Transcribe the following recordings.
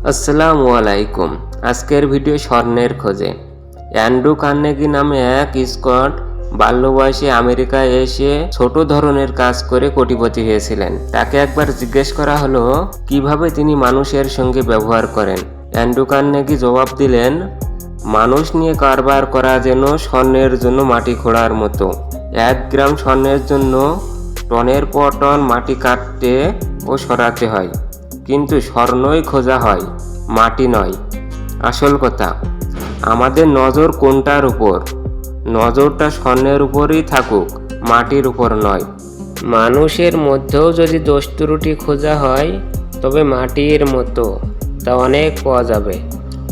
আসসালামু আলাইকুম। আজকের ভিডিও স্বর্ণের খোঁজে। অ্যান্ড্রু কার্নেগি নামে এক স্কট বাল্য বয়সে আমেরিকায় এসে ছোট ধরনের কাজ করে কোটিপতি হয়েছিলেন। তাকে একবার জিজ্ঞেস করা হলো কিভাবে তিনি মানুষের সঙ্গে ব্যবহার করেন। অ্যান্ড্রু কার্নেগি জবাব দিলেন, মানুষ নিয়ে কারবার করা যেন স্বর্ণের জন্য মাটি খোঁড়ার মতো। 1 গ্রাম স্বর্ণের জন্য টনের পর টন মাটি কাটতে ও সরাতে হয়, কিন্তু স্বর্ণই খোঁজা হয়, মাটি নয়। আসল কথা, আমাদের নজর কোনটার উপর? নজরটা স্বর্ণের উপরই থাকুক, মাটির উপর নয়। মানুষের মধ্যেও যদি দোষ ত্রুটি খোঁজা হয়, তবে মাটির মতো তা অনেক পাওয়া যাবে।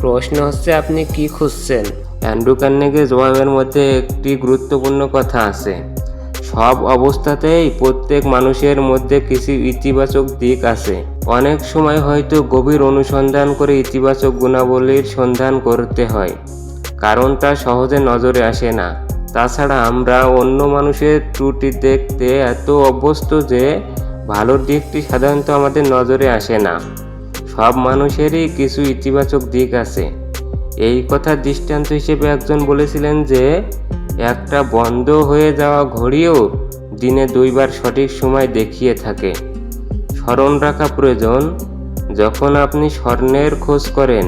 প্রশ্ন হচ্ছে, আপনি কি খুঁজছেন? অ্যান্ড্রু কার্নেগির জবাবের মধ্যে একটি গুরুত্বপূর্ণ কথা আছে। সব অবস্থাতেই প্রত্যেক মানুষের মধ্যে কিছু ইতিবাচক দিক আছে। অনেক সময় হয়তো গভীর অনুসন্ধান করে ইতিবাচক গুণাবলীর সন্ধান করতে হয়, কারণ তা সহজে নজরে আসে না। তাছাড়া আমরা অন্য মানুষের ত্রুটি দেখতে এত অভ্যস্ত যে ভালোর দিকটি সাধারণত আমাদের নজরে আসে না। সব মানুষেরই কিছু ইতিবাচক দিক আছে। এই কথার দৃষ্টান্ত হিসেবে একজন বলেছিলেন যে একটা বন্ধ হয়ে যাওয়া ঘড়িও দিনে 2 বার সঠিক সময় দেখিয়ে থাকে। স্মরণ রাখা প্রয়োজন, যখন আপনি স্বর্ণের খোঁজ করেন,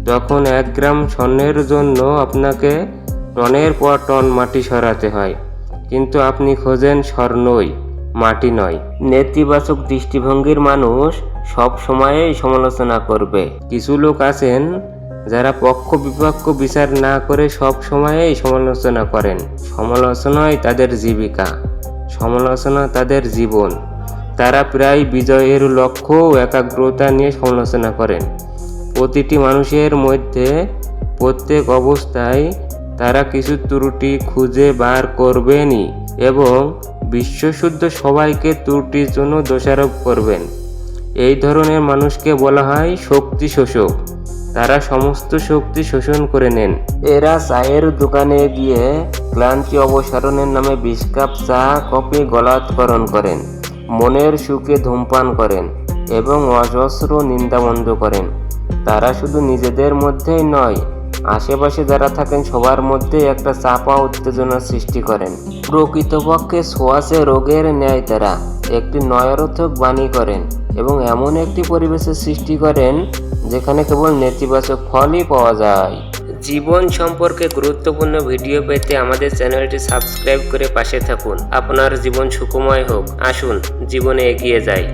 তখন 1 গ্রাম স্বর্ণের জন্য আপনাকে টনের পর টন মাটি সরাতে হয়, কিন্তু আপনি খোঁজেন স্বর্ণই, মাটি নয়। নেতিবাচক দৃষ্টিভঙ্গির মানুষ সব সময়েই সমালোচনা করবে। কিছু লোক আছেন যারা পক্ষ বিপক্ষ বিচার না করে সব সময়েই সমালোচনা করেন। সমালোচনাই তাদের জীবিকা, সমালোচনা তাদের জীবন। তারা প্রায় বিজয়ের লক্ষ্য ও একাগ্রতা নিয়ে সমালোচনা করেন। প্রতিটি মানুষের মধ্যে প্রত্যেক অবস্থায় তারা কিছু ত্রুটি খুঁজে বার করবেনই এবং বিশ্বশুদ্ধ সবাইকে ত্রুটির জন্য দোষারোপ করবেন। এই ধরনের মানুষকে বলা হয় শক্তি শোষক। তারা সমস্ত শক্তি শোষণ করে নেন। এরা চায়ের দোকানে গিয়ে ক্লান্তি অবসারণের নামে 20 কাপ চা কফি গলাৎকরণ করেন, মনের সুখে ধূমপান করেন এবং অজস্র নিন্দামন্দ করেন। তারা শুধু নিজেদের মধ্যেই নয়, আশেপাশে যারা থাকেন সবার মধ্যেই একটা চাপা উত্তেজনার সৃষ্টি করেন। প্রকৃতপক্ষে ছোঁয়াচে রোগের ন্যায় তারা একটি নয়ারথক বাণী করেন এবং এমন একটি পরিবেশের সৃষ্টি করেন যেখানে কেবল নেতিবাচক ফলই পাওয়া যায়। জীবন সম্পর্কে গুরুত্বপূর্ণ ভিডিও পেতে আমাদের চ্যানেলটি সাবস্ক্রাইব করে পাশে থাকুন। আপনার জীবন সুখময় হোক। আসুন জীবনে এগিয়ে যাই।